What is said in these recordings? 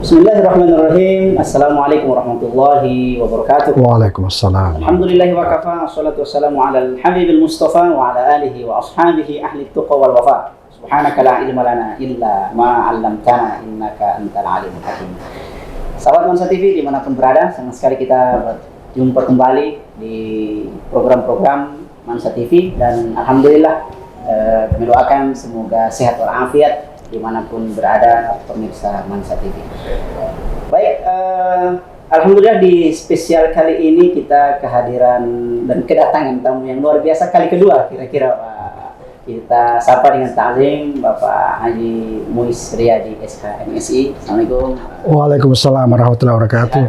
Bismillahirrahmanirrahim. Assalamualaikum warahmatullahi wabarakatuh. Waalaikumsalam. Alhamdulillahi wa kafa. Wassalatu wassalamu ala al-habibil mustafa wa ala alihi wa ashabihi ahli tuqa wal wafa. Subhanaka la ilma lana illa ma 'allamtana innaka antal alimul hakim. Sahabat Mansa TV dimanapun berada, senang sekali kita berjumpa kembali di program-program Mansa TV dan alhamdulillah kami doakan semoga sehat walafiat dimanapun berada pemirsa Mansa TV. Baik, alhamdulillah di spesial kali ini kita kehadiran dan kedatangan tamu yang luar biasa kali kedua kira-kira kita sapa dengan ta'zim Bapak Haji Muiz Riyadi SH MSI. Assalamualaikum. Waalaikumsalam warahmatullahi wabarakatuh.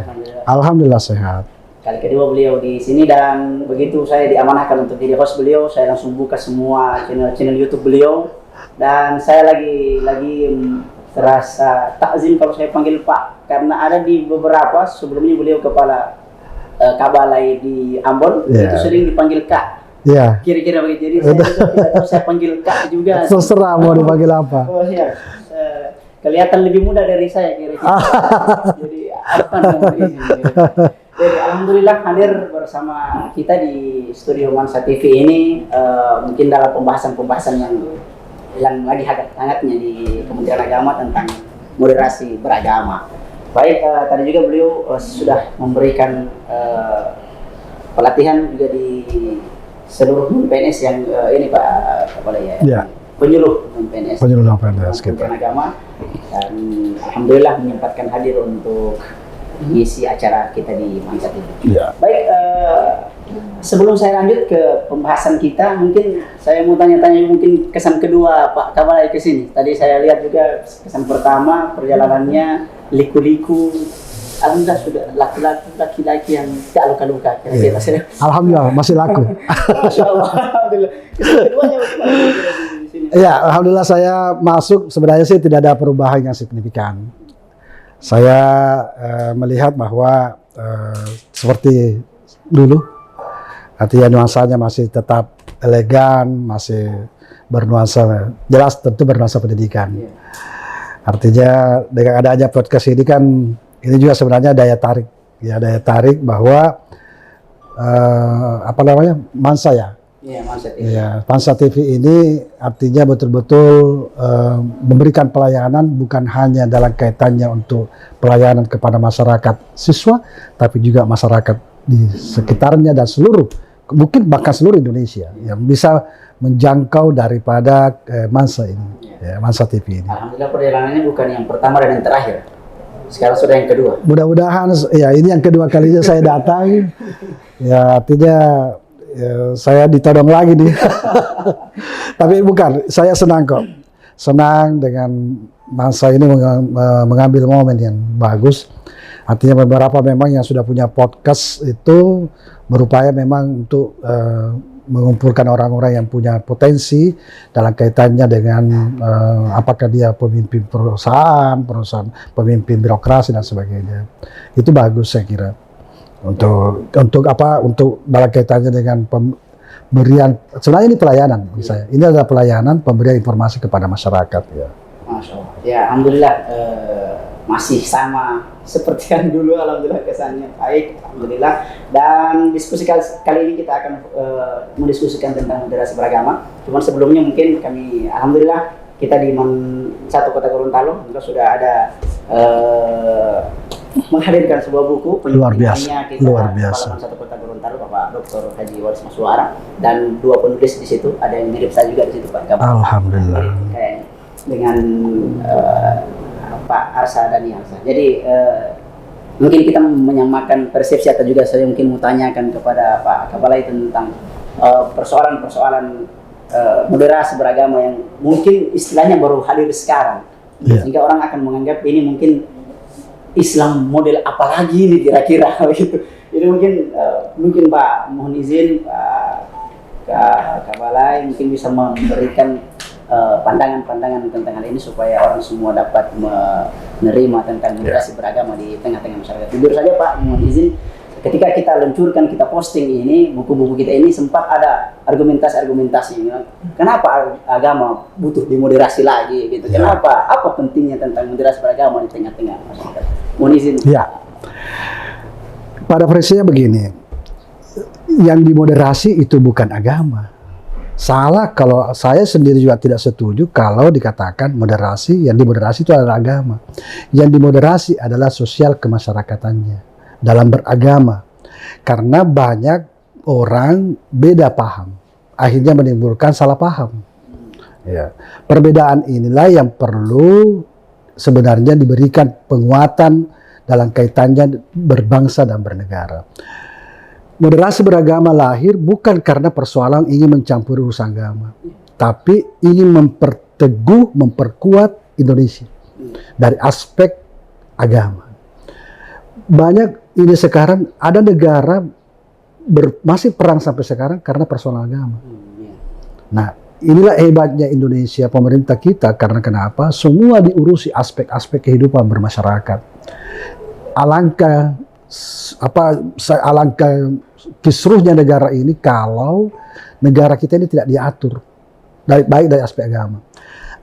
Alhamdulillah sehat. Kali kedua beliau di sini dan begitu saya diamanahkan untuk jadi host beliau, saya langsung buka semua channel YouTube beliau dan saya lagi terasa takzim kalau saya panggil Pak karena ada di beberapa sebelumnya beliau kepala Kabalai di Ambon itu sering dipanggil Kak. Iya. Kira-kira begitu. Jadi saya tidak tahu saya panggil Kak juga. Terserah mau dipanggil apa. Oh iya. Kelihatan lebih muda dari saya kira-kira. Jadi apa namanya? Jadi alhamdulillah hadir bersama kita di studio Mansa TV ini mungkin dalam pembahasan yang lagi hangat-hangatnya di Kementerian Agama tentang moderasi beragama. Baik, tadi juga beliau sudah memberikan pelatihan juga di seluruh PNS yang ini Pak Kepala ya. Penyuluh PNS. Penyuluh PNS Kementerian Agama dan alhamdulillah menyempatkan hadir untuk mengisi acara kita di Mansa TV. Ya. Baik, sebelum saya lanjut ke pembahasan kita, mungkin saya mau tanya-tanya mungkin kesan kedua Pak Kabalai ke sini. Tadi saya lihat juga kesan pertama perjalanannya liku-liku. Alhamdulillah sudah laki-laki yang tidak luka-luka. Kira-kira. Alhamdulillah masih laku. Masya Allah. Alhamdulillah. Kesan keduanya bagaimana di sini? Ya, alhamdulillah saya masuk sebenarnya sih tidak ada perubahan yang signifikan. Saya melihat bahwa seperti dulu, artinya nuansanya masih tetap elegan, masih bernuansa, jelas tentu bernuansa pendidikan. Artinya dengan adanya podcast ini kan, ini juga sebenarnya daya tarik bahwa Mansa ya. Iya, Mansa TV. Ya, Mansa TV ini artinya betul-betul memberikan pelayanan bukan hanya dalam kaitannya untuk pelayanan kepada masyarakat siswa, tapi juga masyarakat di sekitarnya dan mungkin bahkan seluruh Indonesia yang bisa menjangkau daripada Mansa ini, Mansa TV ini. Alhamdulillah perjalanannya bukan yang pertama dan yang terakhir. Sekarang sudah yang kedua. Mudah-mudahan ya ini yang kedua kalinya saya datang. Ya artinya saya ditodong lagi nih. Tapi bukan, saya senang kok. Senang dengan Mansa ini mengambil momen yang bagus. Artinya beberapa memang yang sudah punya podcast itu berupaya memang untuk mengumpulkan orang-orang yang punya potensi dalam kaitannya dengan apakah dia pemimpin perusahaan, pemimpin birokrasi dan sebagainya. Itu bagus saya kira. Untuk dalam kaitannya dengan pemberian, sebenarnya ini pelayanan saya. Ini adalah pelayanan pemberian informasi kepada masyarakat ya. Masya Allah. Ya alhamdulillah masih sama seperti yang dulu, alhamdulillah kesannya baik, alhamdulillah. Dan diskusi kali ini kita akan mendiskusikan tentang moderasi beragama. Cuman sebelumnya mungkin kami alhamdulillah kita di satu kota Gorontalo sudah ada menghadirkan sebuah buku luar biasa. Satu kota Gorontalo Bapak Dr. Haji Waris Maswara dan dua penulis di situ, ada yang mirip saya juga di situ Pak. Alhamdulillah. Kayak dengan Pak Arsa dan Yansa. Jadi mungkin kita menyamakan persepsi atau juga saya mungkin mau tanyakan kepada Pak Kabalai tentang persoalan-persoalan moderasi beragama yang mungkin istilahnya baru hadir sekarang, sehingga orang akan menganggap ini mungkin Islam model apa lagi nih kira-kira gitu. Jadi mungkin Pak mohon izin Pak Kabalai mungkin bisa memberikan pandangan-pandangan tentang hal ini supaya orang semua dapat menerima tentang moderasi beragama di tengah-tengah masyarakat. Jujur saja Pak mohon izin, ketika kita luncurkan, kita posting ini buku-buku kita ini sempat ada argumentasi. Kenapa agama butuh dimoderasi lagi gitu? Kenapa? Apa pentingnya tentang moderasi beragama di tengah-tengah masyarakat? Mohon izin. Ya. Pada prinsipnya begini, yang dimoderasi itu bukan agama. Salah kalau saya sendiri juga tidak setuju kalau dikatakan moderasi, yang dimoderasi itu adalah agama. Yang dimoderasi adalah sosial kemasyarakatannya dalam beragama. Karena banyak orang beda paham, akhirnya menimbulkan salah paham. Ya. Perbedaan inilah yang perlu sebenarnya diberikan penguatan dalam kaitannya berbangsa dan bernegara. Moderasi beragama lahir bukan karena persoalan ingin mencampuri urusan agama, tapi ingin memperteguh, memperkuat Indonesia dari aspek agama. Banyak ini sekarang ada negara masih perang sampai sekarang karena persoalan agama. Nah, inilah hebatnya Indonesia, pemerintah kita, karena kenapa? Semua diurusi aspek-aspek kehidupan bermasyarakat. Alangkah kisruhnya negara ini kalau negara kita ini tidak diatur baik dari aspek agama.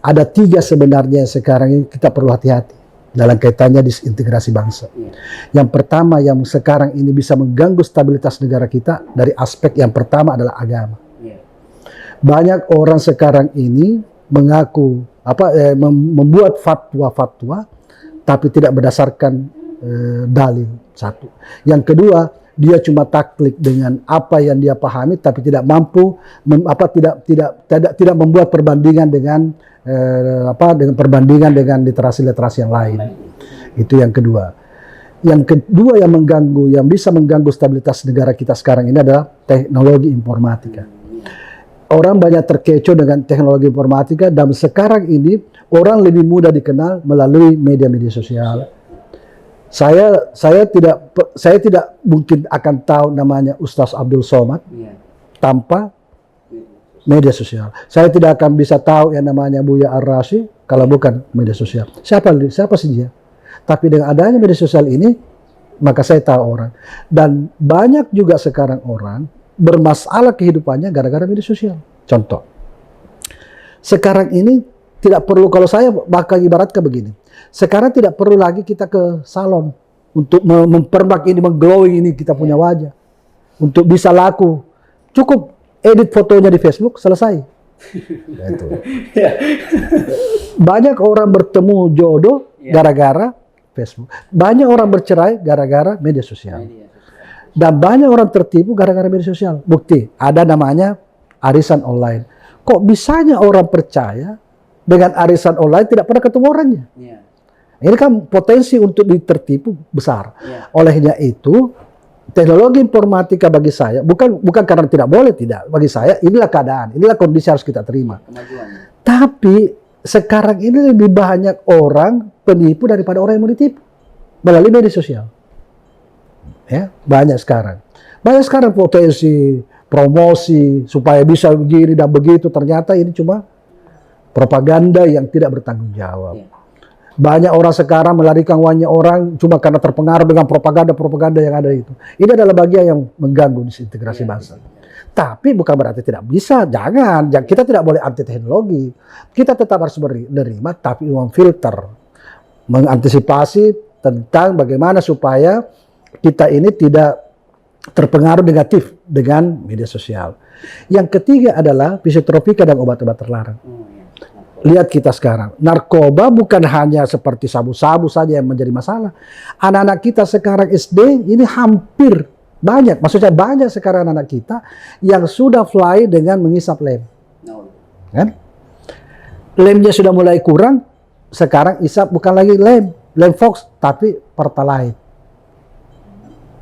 Ada 3 sebenarnya sekarang ini kita perlu hati-hati dalam kaitannya disintegrasi bangsa. Yang pertama yang sekarang ini bisa mengganggu stabilitas negara kita dari aspek yang pertama adalah agama. Banyak orang sekarang ini mengaku membuat fatwa-fatwa tapi tidak berdasarkan dalil. Satu. Yang kedua, dia cuma taklid dengan apa yang dia pahami tapi tidak mampu tidak membuat perbandingan dengan dengan literasi-literasi yang lain. Itu yang kedua. Yang kedua yang mengganggu, yang bisa mengganggu stabilitas negara kita sekarang ini adalah teknologi informatika. Orang banyak terkecoh dengan teknologi informatika dan sekarang ini orang lebih mudah dikenal melalui media-media sosial. Saya tidak mungkin akan tahu namanya Ustaz Abdul Somad tanpa media sosial. Saya tidak akan bisa tahu yang namanya Buya Ar-Rasyid kalau bukan media sosial. Siapa sih dia? Tapi dengan adanya media sosial ini, maka saya tahu orang. Dan banyak juga sekarang orang bermasalah kehidupannya gara-gara media sosial. Contoh, sekarang ini tidak perlu, kalau saya bakal ibaratkan begini. Sekarang tidak perlu lagi kita ke salon untuk mempermak ini, mengglowing ini kita punya wajah. Untuk bisa laku. Cukup edit fotonya di Facebook, selesai. Gitu. Banyak orang bertemu jodoh gara-gara Facebook. Banyak orang bercerai gara-gara media sosial. Dan banyak orang tertipu gara-gara media sosial. Bukti, ada namanya arisan online. Kok bisanya orang percaya dengan arisan online tidak pernah ketemu orangnya? Ini kan potensi untuk ditertipu besar. Olehnya itu, teknologi informatika bagi saya, bukan karena tidak boleh, tidak. Bagi saya, inilah keadaan, inilah kondisi harus kita terima. Tapi, sekarang ini lebih banyak orang penipu daripada orang yang mau ditipu. Melalui media sosial. Ya, banyak sekarang. Banyak sekarang potensi, promosi, supaya bisa begini dan begitu. Ternyata ini cuma propaganda yang tidak bertanggung jawab. Banyak orang sekarang melarikan uangnya orang cuma karena terpengaruh dengan propaganda-propaganda yang ada itu. Ini adalah bagian yang mengganggu disintegrasi bangsa. Tapi bukan berarti tidak bisa. Jangan. Kita tidak boleh anti teknologi. Kita tetap harus menerima, tapi memfilter. Mengantisipasi tentang bagaimana supaya kita ini tidak terpengaruh negatif dengan media sosial. Yang ketiga adalah psikotropika dan obat-obat terlarang. Lihat kita sekarang, narkoba bukan hanya seperti sabu-sabu saja yang menjadi masalah. Anak-anak kita sekarang SD ini hampir banyak, maksudnya banyak sekarang anak kita yang sudah fly dengan mengisap lem. Kan? Lemnya sudah mulai kurang, sekarang isap bukan lagi lem Fox, tapi Pertalite.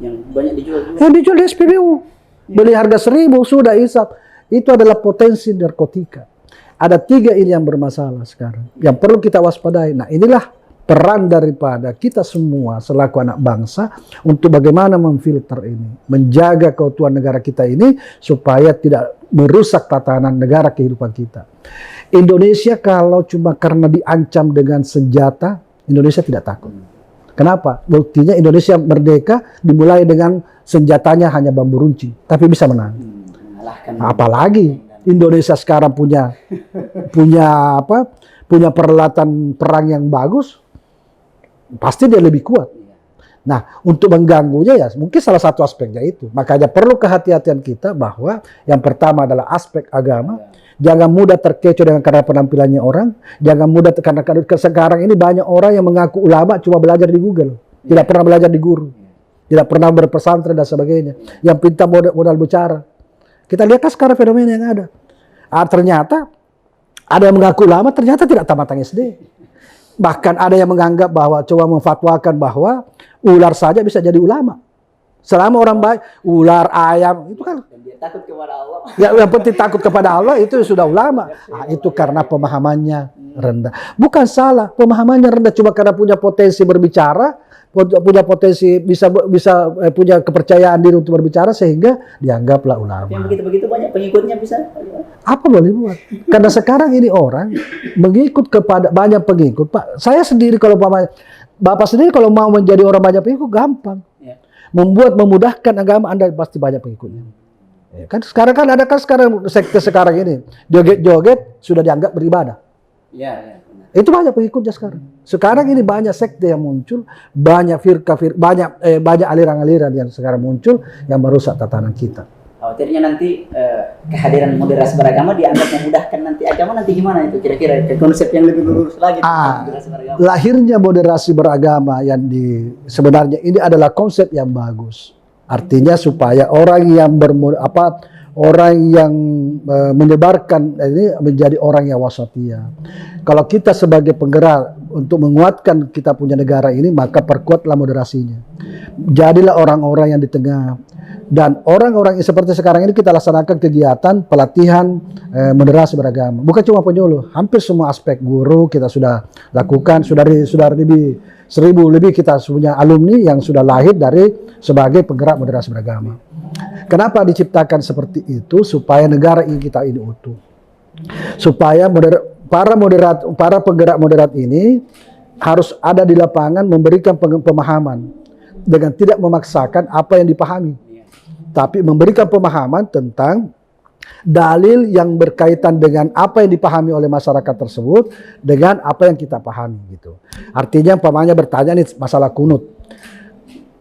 Yang banyak dijual juga. Yang dijual di SPBU. Beli harga 1.000 sudah isap. Itu adalah potensi narkotika. Ada 3 ini yang bermasalah sekarang. Yang perlu kita waspadai. Nah, inilah peran daripada kita semua selaku anak bangsa untuk bagaimana memfilter ini. Menjaga keutuhan negara kita ini supaya tidak merusak tatanan negara kehidupan kita. Indonesia kalau cuma karena diancam dengan senjata, Indonesia tidak takut. Kenapa? Buktinya Indonesia merdeka dimulai dengan senjatanya hanya bambu runcing, tapi bisa menang. mengalahkan. Apalagi Indonesia sekarang punya peralatan perang yang bagus, pasti dia lebih kuat. Nah, untuk mengganggunya ya mungkin salah satu aspeknya itu. Makanya perlu kehati-hatian kita bahwa yang pertama adalah aspek agama. Jangan mudah terkecoh dengan karena penampilannya orang. Jangan mudah karena sekarang ini banyak orang yang mengaku ulama cuma belajar di Google. Tidak pernah belajar di guru. Tidak pernah berpesantren dan sebagainya. Yang pintar modal bicara. Kita lihat sekarang fenomena yang ada. Ternyata ada yang mengaku ulama ternyata tidak tamat SD. Bahkan ada yang menganggap bahwa coba memfatwakan bahwa ular saja bisa jadi ulama. Selama orang baik, ular, ayam, itu kan. Dan dia takut kepada Allah. Ya, yang penting takut kepada Allah itu sudah ulama. Nah, itu karena pemahamannya rendah. Bukan salah, pemahamannya rendah cuma karena punya potensi berbicara, punya potensi bisa punya kepercayaan diri untuk berbicara sehingga dianggaplah ulama. Yang begitu-begitu banyak pengikutnya bisa. Apa boleh buat? Karena sekarang ini orang mengikut kepada banyak pengikut. Pak, saya sendiri kalau Bapak sendiri kalau mau menjadi orang banyak pengikut gampang. Ya. Memudahkan agama Anda pasti banyak pengikutnya. Ya, kan sekarang kan ada sekarang sekte sekarang ini joget-joget sudah dianggap beribadah. Ya. Itu banyak pengikutnya sekarang. Sekarang ini banyak sekte yang muncul, banyak banyak aliran-aliran yang sekarang muncul yang merusak tatanan kita. Khawatirnya nanti kehadiran moderasi beragama dianggap memudahkan nanti agama, nanti gimana itu kira-kira ke konsep yang lebih lurus lagi moderasi beragama. Lahirnya moderasi beragama yang sebenarnya ini adalah konsep yang bagus. Artinya supaya orang yang menyebarkan ini menjadi orang yang wasatiyah. Kalau kita sebagai penggerak untuk menguatkan kita punya negara ini, maka perkuatlah moderasinya. Jadilah orang-orang yang di tengah. Dan orang-orang seperti sekarang ini kita laksanakan kegiatan pelatihan moderasi beragama. Bukan cuma penyuluh, hampir semua aspek guru kita sudah lakukan. Sudah lebih 1000 lebih kita punya alumni yang sudah lahir dari sebagai penggerak moderasi beragama. Kenapa diciptakan seperti itu? Supaya negara ini kita ini utuh. Supaya para penggerak moderat ini harus ada di lapangan memberikan pemahaman dengan tidak memaksakan apa yang dipahami, tapi memberikan pemahaman tentang dalil yang berkaitan dengan apa yang dipahami oleh masyarakat tersebut dengan apa yang kita pahami gitu. Artinya umpamanya bertanya nih masalah kunut.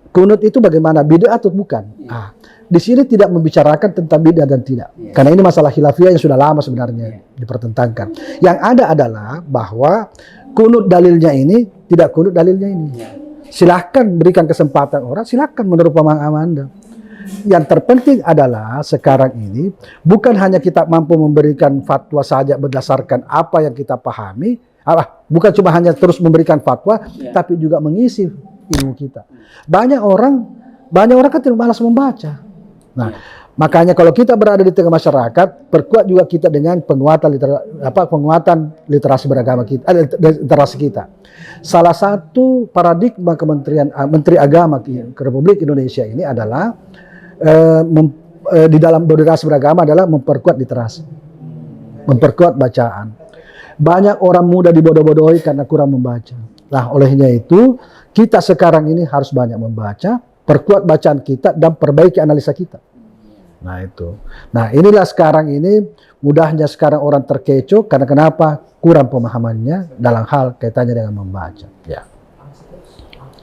Kunut itu bagaimana? Bid'ah atau bukan? Nah, di sini tidak membicarakan tentang bid'ah dan tidak. Karena ini masalah khilafiyah yang sudah lama sebenarnya dipertentangkan. Yang ada adalah bahwa kunut dalilnya ini tidak kunut dalilnya ini. Silahkan berikan kesempatan orang, silahkan menurut pemahaman Anda. Yang terpenting adalah sekarang ini bukan hanya kita mampu memberikan fatwa saja berdasarkan apa yang kita pahami, bukan cuma hanya terus memberikan fatwa, tapi juga mengisi ilmu kita. Banyak orang kan tidak malas membaca. Nah, makanya kalau kita berada di tengah masyarakat, perkuat juga kita dengan penguatan literasi beragama kita, literasi kita. Salah satu paradigma Menteri Agama ke Republik Indonesia ini adalah di dalam moderasi beragama adalah memperkuat literasi, memperkuat bacaan. Banyak orang muda dibodoh-bodohi karena kurang membaca. Nah, olehnya itu kita sekarang ini harus banyak membaca, perkuat bacaan kita dan perbaiki analisa kita. Nah itu. Nah inilah sekarang ini mudahnya sekarang orang terkecoh karena kenapa? Kurang pemahamannya dalam hal kaitannya dengan membaca. Ya.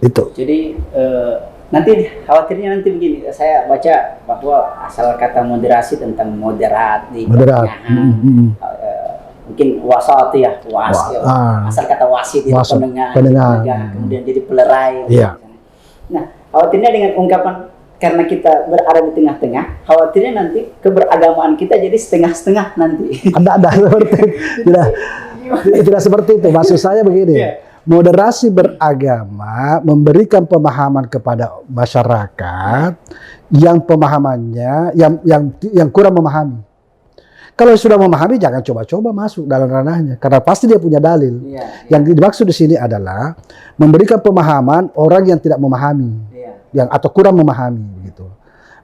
Itu. Jadi nanti khawatirnya nanti begini, saya baca bahwa asal kata moderasi tentang moderat di mungkin wasat ya, asal kata wasit itu pendengar, kemudian jadi pelerai. Iya. Nah, khawatirnya dengan ungkapan karena kita berada di tengah-tengah, khawatirnya nanti keberagamaan kita jadi setengah-setengah nanti. Ada seperti tidak seperti itu. Maksud saya begini. Moderasi beragama memberikan pemahaman kepada masyarakat yang pemahamannya yang kurang memahami. Kalau sudah memahami jangan coba-coba masuk dalam ranahnya karena pasti dia punya dalil. Yang dimaksud di sini adalah memberikan pemahaman orang yang tidak memahami, atau kurang memahami gitu.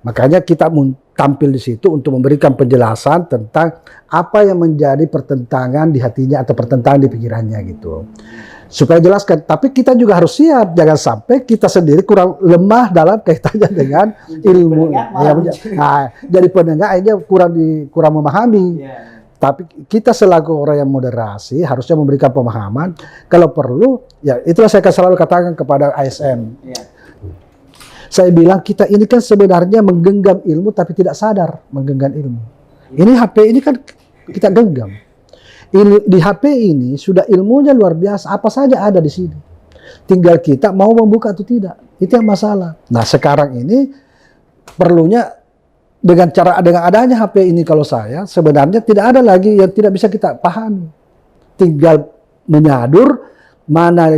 Makanya kita tampil di situ untuk memberikan penjelasan tentang apa yang menjadi pertentangan di hatinya atau pertentangan di pikirannya gitu. supaya jelaskan. Tapi kita juga harus siap, jangan sampai kita sendiri kurang lemah dalam kaitannya dengan ilmu. Jadi pendengar aja kurang memahami. Tapi kita selaku orang yang moderasi harusnya memberikan pemahaman. Kalau perlu, ya itulah saya selalu katakan kepada ASN. Saya bilang kita ini kan sebenarnya menggenggam ilmu tapi tidak sadar menggenggam ilmu. Ini HP ini kan kita genggam. Di HP ini sudah ilmunya luar biasa, apa saja ada di sini. Tinggal kita mau membuka atau tidak. Itu yang masalah. Nah, sekarang ini perlunya dengan adanya HP ini, kalau saya sebenarnya tidak ada lagi yang tidak bisa kita pahami. Tinggal menyadur mana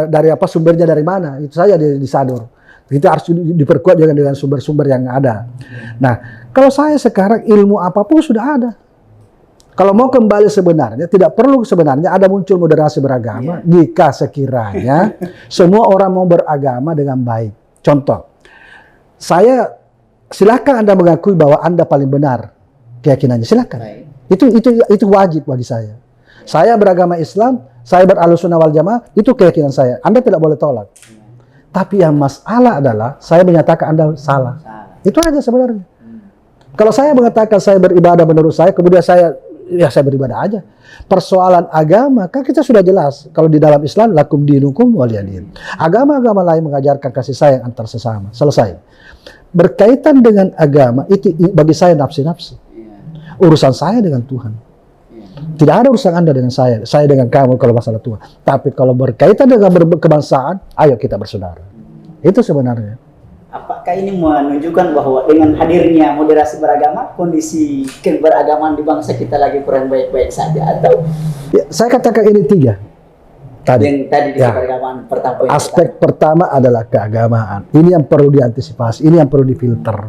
dari apa sumbernya dari mana, itu saja disadur. Kita harus diperkuat juga dengan sumber-sumber yang ada. Nah, kalau saya sekarang ilmu apapun sudah ada. Kalau mau kembali sebenarnya, tidak perlu sebenarnya ada muncul moderasi beragama jika sekiranya semua orang mau beragama dengan baik. Contoh, silakan Anda mengakui bahwa Anda paling benar keyakinannya, silakan. Itu wajib bagi saya. Saya beragama Islam, saya berahlussunnah wal jamaah, itu keyakinan saya. Anda tidak boleh tolak. Tapi yang masalah adalah saya menyatakan Anda salah. Itu aja sebenarnya. Kalau saya mengatakan saya beribadah menurut saya, kemudian saya beribadah aja. Persoalan agama kan kita sudah jelas. Kalau di dalam Islam lakum dinukum waliyadin. Agama-agama lain mengajarkan kasih sayang antar sesama. Selesai. Berkaitan dengan agama itu bagi saya nafsi-nafsi. Urusan saya dengan Tuhan. Tidak ada urusan Anda dengan saya dengan kamu kalau masalah Tuhan. Tapi kalau berkaitan dengan kebangsaan, ayo kita bersaudara. Itu sebenarnya. Apakah ini menunjukkan bahwa dengan hadirnya moderasi beragama, kondisi keberagaman di bangsa kita lagi kurang baik-baik saja, atau? Ya, saya katakan ini 3. Yang tadi di keberagaman pertama. Aspek pertama adalah keagamaan. Ini yang perlu diantisipasi, ini yang perlu difilter.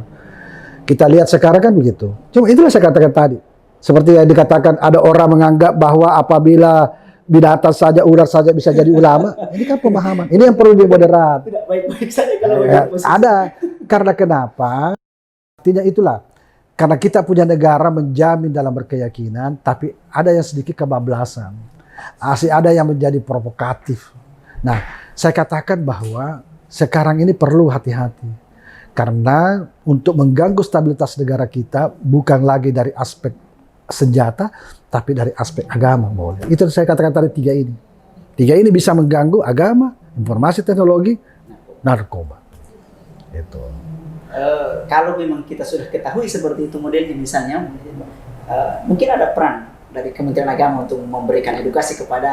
Kita lihat sekarang kan begitu. Cuma itulah saya katakan tadi. Seperti yang dikatakan ada orang menganggap bahwa apabila binatang saja, ular saja bisa jadi ulama. Ini kan pemahaman. Ini yang perlu dimoderat. Tidak baik-baik saja kalau posisi. Ada. Karena kenapa? Artinya itulah. Karena kita punya negara menjamin dalam berkeyakinan, tapi ada yang sedikit kebablasan. Ada yang menjadi provokatif. Nah, saya katakan bahwa sekarang ini perlu hati-hati. Karena untuk mengganggu stabilitas negara kita bukan lagi dari aspek senjata, tapi dari aspek agama boleh. Itu saya katakan tadi 3 ini. 3 ini bisa mengganggu agama, informasi teknologi, narkoba. Itu. Kalau memang kita sudah ketahui seperti itu modelnya, misalnya, mungkin ada peran dari Kementerian Agama untuk memberikan edukasi kepada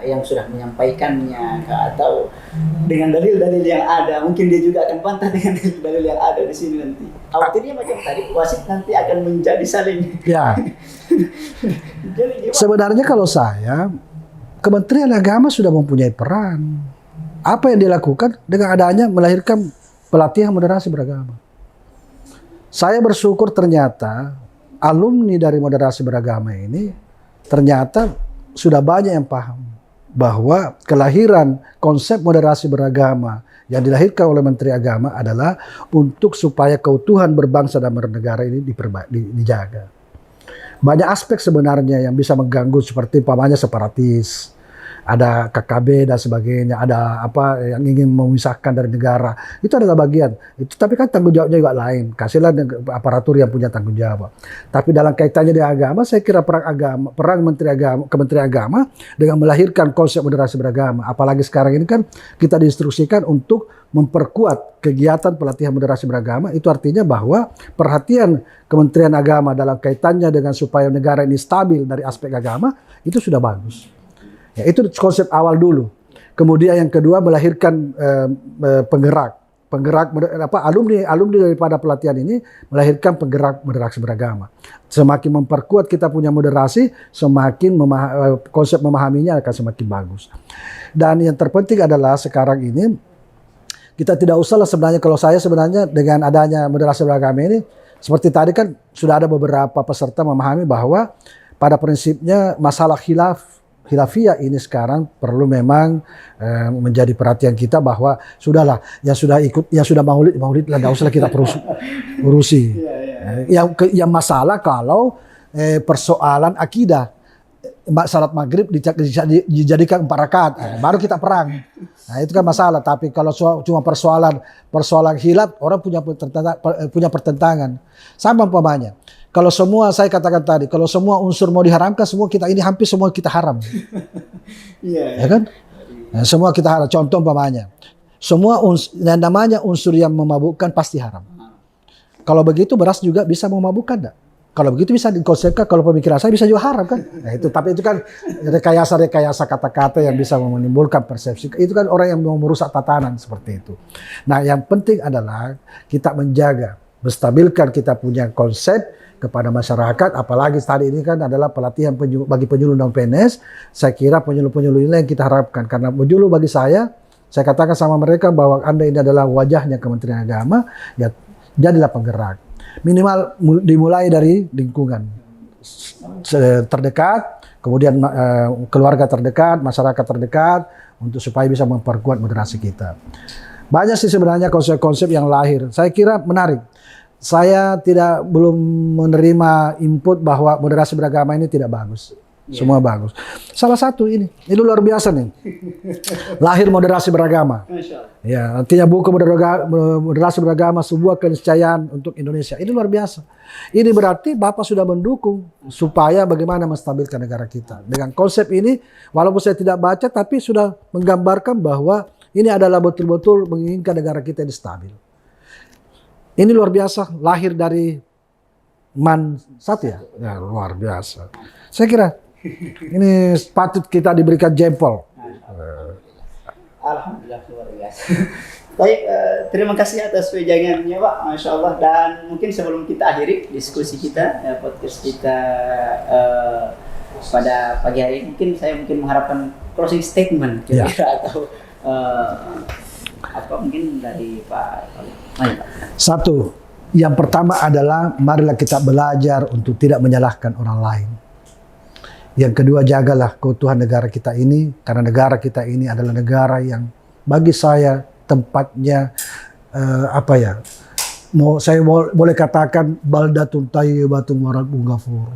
yang sudah menyampaikannya, atau dengan dalil-dalil yang ada, mungkin dia juga akan bantah dengan dalil-dalil yang ada di sini nanti. Khawatirnya macam tadi, wasit nanti akan menjadi saling. Ya. Sebenarnya kalau saya, Kementerian Agama sudah mempunyai peran. Apa yang dilakukan dengan adanya melahirkan pelatihan moderasi beragama. Saya bersyukur ternyata alumni dari moderasi beragama ini ternyata sudah banyak yang paham bahwa kelahiran konsep moderasi beragama yang dilahirkan oleh Menteri Agama adalah untuk supaya keutuhan berbangsa dan bernegara ini dijaga. Banyak aspek sebenarnya yang bisa mengganggu, seperti umpamanya separatis, ada KKB dan sebagainya, ada apa yang ingin memisahkan dari negara. Itu adalah bagian. Itu tapi kan tanggung jawabnya juga lain. Kasihlah aparatur yang punya tanggung jawab. Tapi dalam kaitannya dengan agama, saya kira perang Kementerian Agama dengan melahirkan konsep moderasi beragama. Apalagi sekarang ini kan kita diinstruksikan untuk memperkuat kegiatan pelatihan moderasi beragama. Itu artinya bahwa perhatian Kementerian Agama dalam kaitannya dengan supaya negara ini stabil dari aspek agama itu sudah bagus. Ya, itu konsep awal dulu. Kemudian yang kedua melahirkan penggerak alumni daripada pelatihan ini melahirkan penggerak moderasi beragama. Semakin memperkuat kita punya moderasi, semakin konsep memahaminya akan semakin bagus. Dan yang terpenting adalah sekarang ini kita tidak usahlah sebenarnya, kalau saya sebenarnya dengan adanya moderasi beragama ini, seperti tadi kan sudah ada beberapa peserta memahami bahwa pada prinsipnya masalah khilafiyah ini sekarang perlu memang menjadi perhatian kita, bahwa sudahlah yang sudah maulid lah, tidak usah kita urusi. Yang masalah kalau persoalan akidah, salat maghrib dijadikan 4 rakaat, baru kita perang. Nah itu kan masalah. Tapi kalau cuma persoalan hilaf, orang punya pertentangan. Sama umpamanya. Kalau semua, saya katakan tadi, kalau semua unsur mau diharamkan, semua kita ini hampir semua kita haram. Ya kan? Nah, semua kita haram. Contoh umpamanya, semua yang namanya unsur yang memabukkan pasti haram. Kalau begitu beras juga bisa memabukkan enggak? Kalau begitu bisa dikonsepkan, kalau pemikiran saya bisa juga haram kan? Nah itu, tapi itu kan rekayasa kata-kata yang bisa menimbulkan persepsi. Itu kan orang yang mau merusak tatanan seperti itu. Nah yang penting adalah kita menjaga, menstabilkan kita punya konsep kepada masyarakat. Apalagi tadi ini kan adalah pelatihan bagi penyuluh dan PNS. Saya kira penyuluh-penyuluh ini yang kita harapkan. Karena penyuluh bagi saya katakan sama mereka bahwa Anda ini adalah wajahnya Kementerian Agama, ya jadilah penggerak. Minimal dimulai dari lingkungan terdekat, kemudian keluarga terdekat, masyarakat terdekat, untuk supaya bisa memperkuat moderasi kita. Banyak sih sebenarnya konsep-konsep yang lahir. Saya kira menarik. Saya belum menerima input bahwa moderasi beragama ini tidak bagus. Semua bagus. Salah satu ini luar biasa nih. Lahir moderasi beragama. Ya, artinya buku moderasi beragama sebuah keniscayaan untuk Indonesia. Ini luar biasa. Ini berarti Bapak sudah mendukung supaya bagaimana menstabilkan negara kita. Dengan konsep ini, walaupun saya tidak baca, tapi sudah menggambarkan bahwa ini adalah betul-betul menginginkan negara kita ini stabil. Ini luar biasa, lahir dari MAN 1 ya? Ya, luar biasa. Saya kira ini patut kita diberikan jempol. Alhamdulillah, luar biasa. Baik, terima kasih atas wejangannya Pak, Masya Allah. Dan mungkin sebelum kita akhiri diskusi kita, podcast kita pada pagi hari ini, saya mengharapkan closing statement kira-kira atau apa mungkin dari Pak. Ayo, Pak. Satu, yang pertama adalah marilah kita belajar untuk tidak menyalahkan orang lain. Yang kedua, jagalah keutuhan negara kita ini, karena negara kita ini adalah negara yang bagi saya tempatnya saya boleh katakan baldatun thayyibatun wa rabbun ghafur.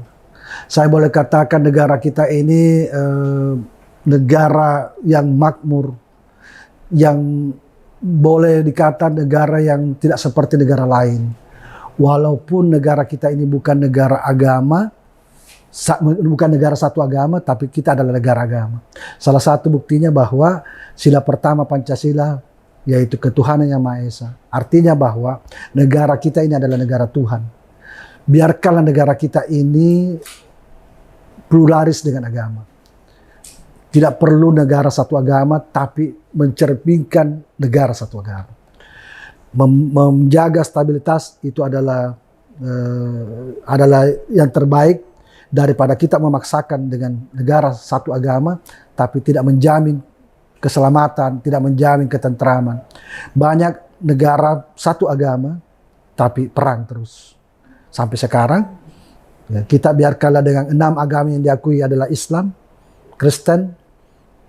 Saya boleh katakan negara kita ini negara yang makmur, yang boleh dikatakan negara yang tidak seperti negara lain. Walaupun negara kita ini bukan negara agama, bukan negara satu agama, tapi kita adalah negara agama. Salah satu buktinya bahwa sila pertama Pancasila, yaitu ketuhanan yang Maha Esa. Artinya bahwa negara kita ini adalah negara Tuhan. Biarkanlah negara kita ini pluralis dengan agama. Tidak perlu negara satu agama, tapi mencerminkan negara satu agama. Menjaga stabilitas itu adalah yang terbaik daripada kita memaksakan dengan negara satu agama, tapi tidak menjamin keselamatan, tidak menjamin ketentraman. Banyak negara satu agama, tapi perang terus. Sampai sekarang, ya, kita biarkanlah dengan 6 agama yang diakui adalah Islam, Kristen,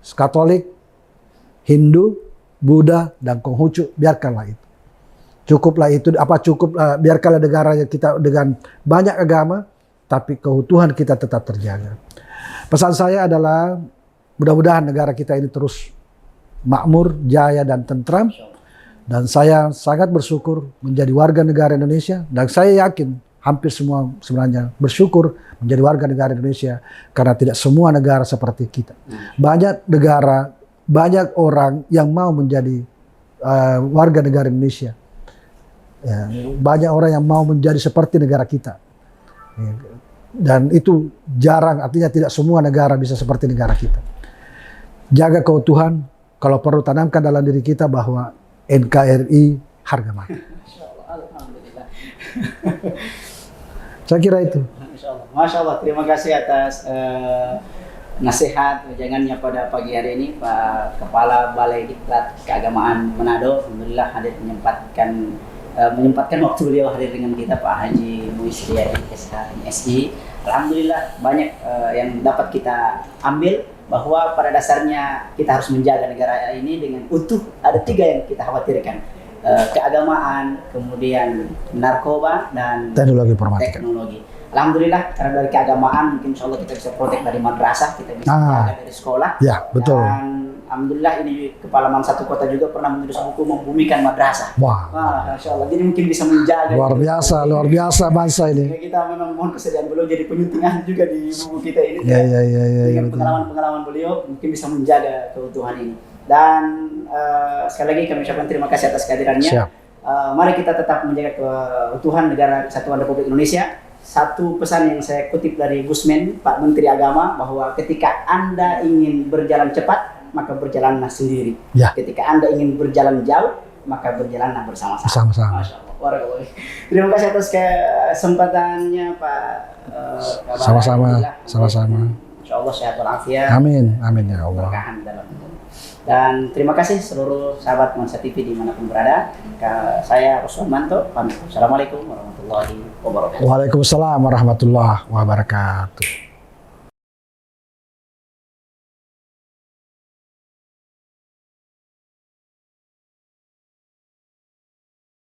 Katolik, Hindu, Buddha, dan Konghucu, biarkanlah itu. Cukuplah itu, biarkanlah negara kita dengan banyak agama, tapi keutuhan kita tetap terjaga. Pesan saya adalah mudah-mudahan negara kita ini terus makmur, jaya, dan tentram. Dan saya sangat bersyukur menjadi warga negara Indonesia. Dan saya yakin hampir semua sebenarnya bersyukur menjadi warga negara Indonesia. Karena tidak semua negara seperti kita. Banyak negara, banyak orang yang mau menjadi warga negara Indonesia. Ya, banyak orang yang mau menjadi seperti negara kita. Dan itu jarang, artinya tidak semua negara bisa seperti negara kita. Jaga keutuhan, kalau perlu tanamkan dalam diri kita bahwa NKRI harga mati. Alhamdulillah. Saya kira itu. Masya Allah, terima kasih atas nasihat wejangannya pada pagi hari ini Pak Kepala Balai Diklat Keagamaan Manado. Alhamdulillah hadir menyempatkan waktu beliau hadir dengan kita, Pak Haji Muiz Riyadi SHMSI. Alhamdulillah banyak yang dapat kita ambil, bahwa pada dasarnya kita harus menjaga negara ini dengan utuh. Ada 3 yang kita khawatirkan, keagamaan, kemudian narkoba, dan teknologi informatika. Alhamdulillah karena dari keagamaan mungkin insya Allah kita bisa protek dari madrasah, kita bisa jaga dari sekolah. Ya, betul. Dan alhamdulillah ini Kepalaman satu kota juga pernah menulis buku membumikan madrasah. Wah, Masya Allah. Jadi mungkin bisa menjaga. luar biasa bangsa ini. Kita memang mohon kesediaan beliau jadi penyuntingan juga di buku kita ini. Ya. Dengan pengalaman-pengalaman beliau mungkin bisa menjaga keutuhan ini. Dan sekali lagi kami ucapkan terima kasih atas kehadirannya. Siap. Mari kita tetap menjaga keutuhan negara kesatuan Republik Indonesia. Satu pesan yang saya kutip dari Gusmen, Pak Menteri Agama, bahwa ketika Anda ingin berjalan cepat, maka berjalanlah sendiri. Ya. Ketika Anda ingin berjalan jauh, maka berjalanlah bersama-sama. Sama-sama. Masya Allah. Warakallahu. Terima kasih atas kesempatannya Pak. Sama-sama. Insya Allah sehat walafiat. Amin ya Allah. Berkahan dalam. Dan terima kasih seluruh sahabat Nuansa TV dimanapun berada. Saya Rusman Manto, pamit. Assalamualaikum warahmatullahi wabarakatuh. Waalaikumsalam warahmatullahi wabarakatuh.